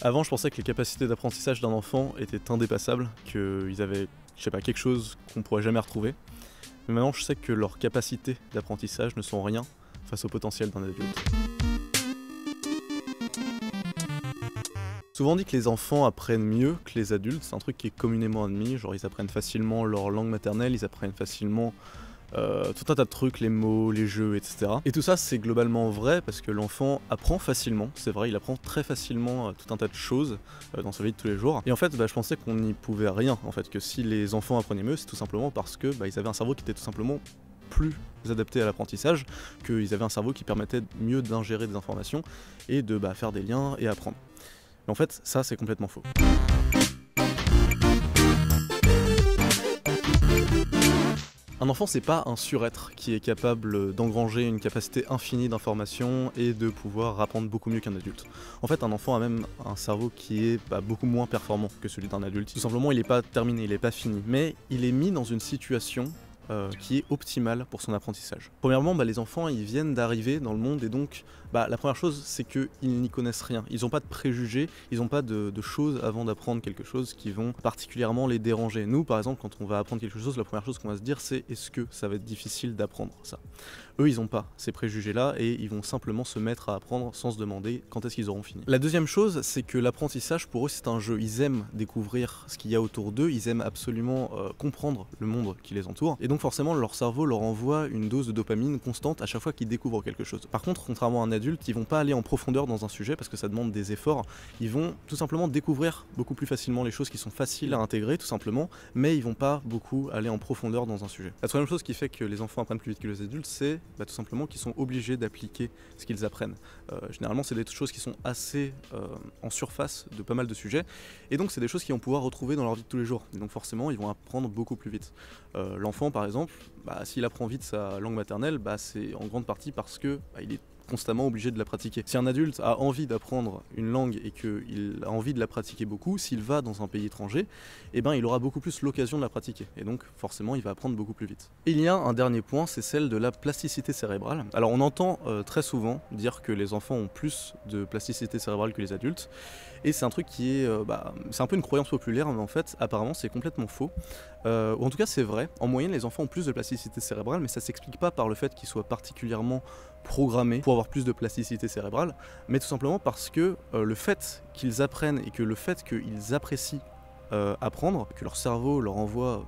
Avant, je pensais que les capacités d'apprentissage d'un enfant étaient indépassables, qu'ils avaient, je sais pas, quelque chose qu'on pourrait jamais retrouver. Mais maintenant, je sais que leurs capacités d'apprentissage ne sont rien face au potentiel d'un adulte. Souvent on dit que les enfants apprennent mieux que les adultes, c'est un truc qui est communément admis, genre ils apprennent facilement leur langue maternelle, ils apprennent facilement tout un tas de trucs, les mots, les jeux, etc. Et tout ça c'est globalement vrai parce que l'enfant apprend facilement, c'est vrai, il apprend très facilement tout un tas de choses dans sa vie de tous les jours. Et en fait je pensais qu'on n'y pouvait rien, en fait, que si les enfants apprenaient mieux, c'est tout simplement parce que ils avaient un cerveau qui était tout simplement plus adapté à l'apprentissage, qu'ils avaient un cerveau qui permettait mieux d'ingérer des informations et de faire des liens et apprendre. Mais en fait, ça c'est complètement faux. Un enfant, c'est pas un surêtre qui est capable d'engranger une capacité infinie d'informations et de pouvoir apprendre beaucoup mieux qu'un adulte. En fait, un enfant a même un cerveau qui est beaucoup moins performant que celui d'un adulte. Tout simplement, il n'est pas terminé, il n'est pas fini, mais il est mis dans une situation qui est optimale pour son apprentissage. Premièrement, les enfants ils viennent d'arriver dans le monde et donc la première chose c'est qu'ils n'y connaissent rien, ils n'ont pas de préjugés, ils n'ont pas de choses avant d'apprendre quelque chose qui vont particulièrement les déranger. Nous par exemple quand on va apprendre quelque chose, la première chose qu'on va se dire c'est est-ce que ça va être difficile d'apprendre ça. Eux ils n'ont pas ces préjugés là et ils vont simplement se mettre à apprendre sans se demander quand est-ce qu'ils auront fini. La deuxième chose c'est que l'apprentissage pour eux c'est un jeu, ils aiment découvrir ce qu'il y a autour d'eux, ils aiment absolument comprendre le monde qui les entoure et donc forcément leur cerveau leur envoie une dose de dopamine constante à chaque fois qu'ils découvrent quelque chose. Par contre, contrairement à un adulte, ils vont pas aller en profondeur dans un sujet parce que ça demande des efforts, ils vont tout simplement découvrir beaucoup plus facilement les choses qui sont faciles à intégrer tout simplement, mais ils vont pas beaucoup aller en profondeur dans un sujet. La troisième chose qui fait que les enfants apprennent plus vite que les adultes, c'est tout simplement qu'ils sont obligés d'appliquer ce qu'ils apprennent. Généralement c'est des choses qui sont assez en surface de pas mal de sujets, et donc c'est des choses qu'ils vont pouvoir retrouver dans leur vie de tous les jours, et donc forcément ils vont apprendre beaucoup plus vite. L'enfant par exemple, s'il apprend vite sa langue maternelle, c'est en grande partie parce que il est constamment obligé de la pratiquer. Si un adulte a envie d'apprendre une langue et qu'il a envie de la pratiquer beaucoup, s'il va dans un pays étranger, il aura beaucoup plus l'occasion de la pratiquer. Et donc forcément il va apprendre beaucoup plus vite. Et il y a un dernier point, c'est celle de la plasticité cérébrale. Alors on entend très souvent dire que les enfants ont plus de plasticité cérébrale que les adultes. Et c'est un truc qui est... c'est un peu une croyance populaire, mais en fait apparemment c'est complètement faux. Ou en tout cas c'est vrai, en moyenne les enfants ont plus de plasticité cérébrale, mais ça s'explique pas par le fait qu'ils soient particulièrement programmés pour avoir plus de plasticité cérébrale, mais tout simplement parce que le fait qu'ils apprennent et que le fait qu'ils apprécient apprendre, que leur cerveau leur envoie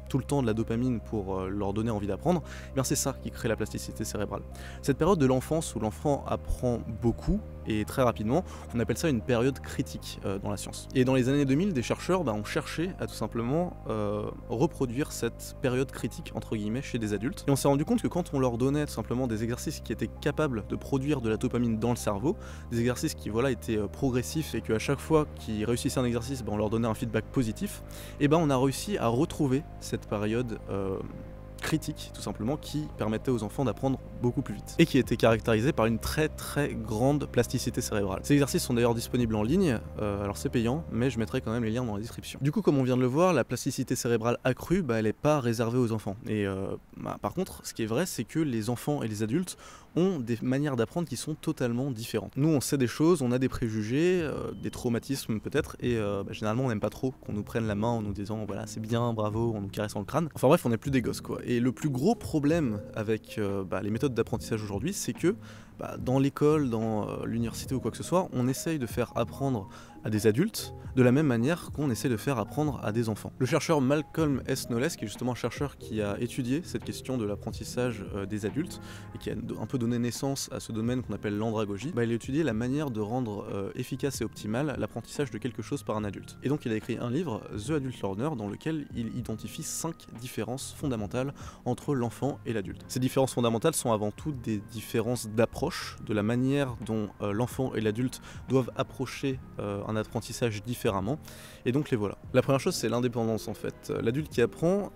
tout le temps de la dopamine pour leur donner envie d'apprendre, c'est ça qui crée la plasticité cérébrale. Cette période de l'enfance où l'enfant apprend beaucoup et très rapidement, on appelle ça une période critique dans la science. Et dans les années 2000, des chercheurs ont cherché à tout simplement reproduire cette période critique entre guillemets chez des adultes. Et on s'est rendu compte que quand on leur donnait tout simplement des exercices qui étaient capables de produire de la dopamine dans le cerveau, des exercices qui étaient progressifs et qu'à chaque fois qu'ils réussissaient un exercice, on leur donnait un feedback positif, et on a réussi à retrouver cette période critique tout simplement qui permettait aux enfants d'apprendre beaucoup plus vite et qui était caractérisée par une très très grande plasticité cérébrale. Ces exercices sont d'ailleurs disponibles en ligne, alors c'est payant, mais je mettrai quand même les liens dans la description. Du coup, comme on vient de le voir, la plasticité cérébrale accrue, elle n'est pas réservée aux enfants. Et par contre, ce qui est vrai, c'est que les enfants et les adultes ont des manières d'apprendre qui sont totalement différentes. Nous, on sait des choses, on a des préjugés, des traumatismes peut-être, et généralement on n'aime pas trop qu'on nous prenne la main en nous disant voilà c'est bien, bravo, on nous caresse dans le crâne. Enfin bref, on n'est plus des gosses quoi. Et le plus gros problème avec les méthodes d'apprentissage aujourd'hui, c'est que dans l'école, dans l'université ou quoi que ce soit, on essaye de faire apprendre à des adultes de la même manière qu'on essaie de faire apprendre à des enfants. Le chercheur Malcolm S. Knowles, qui est justement un chercheur qui a étudié cette question de l'apprentissage des adultes et qui a un peu donné naissance à ce domaine qu'on appelle l'andragogie, il a étudié la manière de rendre efficace et optimal l'apprentissage de quelque chose par un adulte. Et donc il a écrit un livre, The Adult Learner, dans lequel il identifie 5 différences fondamentales entre l'enfant et l'adulte. Ces différences fondamentales sont avant tout des différences d'approche, de la manière dont l'enfant et l'adulte doivent approcher un apprentissage différemment, et donc les voilà. La première chose c'est l'indépendance en fait. L'adulte qui apprend,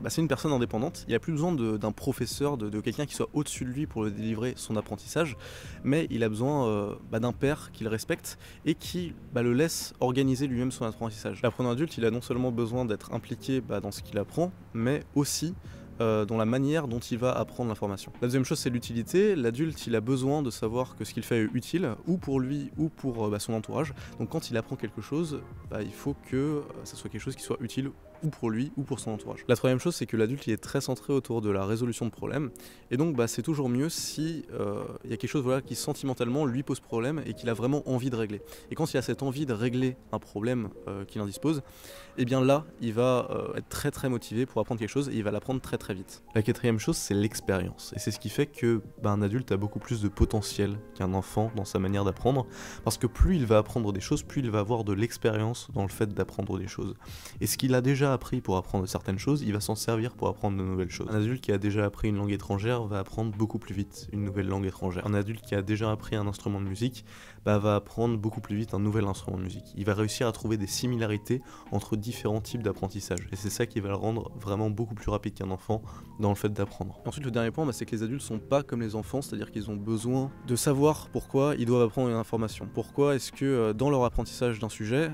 c'est une personne indépendante, il n'a plus besoin d'un professeur, de quelqu'un qui soit au-dessus de lui pour lui délivrer son apprentissage, mais il a besoin d'un père qu'il respecte et qui le laisse organiser lui-même son apprentissage. L'apprenant adulte, il a non seulement besoin d'être impliqué dans ce qu'il apprend, mais aussi dans la manière dont il va apprendre l'information. La deuxième chose, c'est l'utilité. L'adulte, il a besoin de savoir que ce qu'il fait est utile, ou pour lui, ou pour son entourage. Donc quand il apprend quelque chose, il faut que ça soit quelque chose qui soit utile ou pour lui ou pour son entourage. La troisième chose, c'est que l'adulte il est très centré autour de la résolution de problèmes, et donc c'est toujours mieux si il y a quelque chose qui sentimentalement lui pose problème et qu'il a vraiment envie de régler. Et quand il a cette envie de régler un problème qu'il en dispose, et bien là il va être très très motivé pour apprendre quelque chose et il va l'apprendre très très vite. La quatrième chose, c'est l'expérience, et c'est ce qui fait que un adulte a beaucoup plus de potentiel qu'un enfant dans sa manière d'apprendre, parce que plus il va apprendre des choses, plus il va avoir de l'expérience dans le fait d'apprendre des choses. Et ce qu'il a déjà appris pour apprendre certaines choses, il va s'en servir pour apprendre de nouvelles choses. Un adulte qui a déjà appris une langue étrangère va apprendre beaucoup plus vite une nouvelle langue étrangère. Un adulte qui a déjà appris un instrument de musique va apprendre beaucoup plus vite un nouvel instrument de musique. Il va réussir à trouver des similarités entre différents types d'apprentissage, et c'est ça qui va le rendre vraiment beaucoup plus rapide qu'un enfant dans le fait d'apprendre. Ensuite, le dernier point, c'est que les adultes sont pas comme les enfants, c'est-à-dire qu'ils ont besoin de savoir pourquoi ils doivent apprendre une information. Pourquoi est-ce que dans leur apprentissage d'un sujet,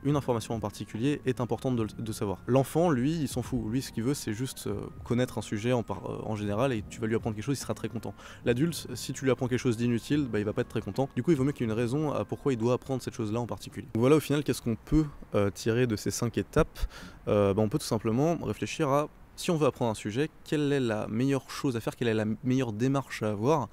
une information en particulier est importante de savoir. L'enfant, lui, il s'en fout. Lui, ce qu'il veut, c'est juste connaître un sujet en général, et tu vas lui apprendre quelque chose, il sera très content. L'adulte, si tu lui apprends quelque chose d'inutile, il va pas être très content. Du coup, il vaut mieux qu'il y ait une raison à pourquoi il doit apprendre cette chose-là en particulier. Donc voilà, au final, qu'est-ce qu'on peut tirer de ces 5 étapes? On peut tout simplement réfléchir à, si on veut apprendre un sujet, quelle est la meilleure chose à faire, quelle est la meilleure démarche à avoir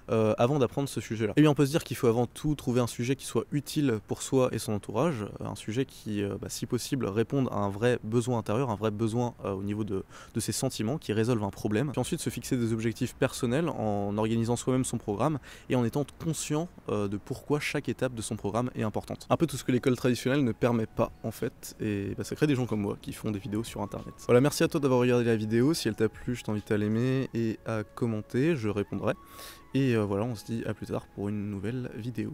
avant d'apprendre ce sujet-là. Et bien on peut se dire qu'il faut avant tout trouver un sujet qui soit utile pour soi et son entourage, un sujet qui, si possible, réponde à un vrai besoin intérieur, un vrai besoin au niveau de ses sentiments, qui résolve un problème. Puis ensuite se fixer des objectifs personnels en organisant soi-même son programme et en étant conscient de pourquoi chaque étape de son programme est importante. Un peu tout ce que l'école traditionnelle ne permet pas en fait, et ça crée des gens comme moi qui font des vidéos sur internet. Voilà, merci à toi d'avoir regardé la vidéo. Si elle t'a plu, je t'invite à l'aimer et à commenter, je répondrai. Et voilà, on se dit à plus tard pour une nouvelle vidéo.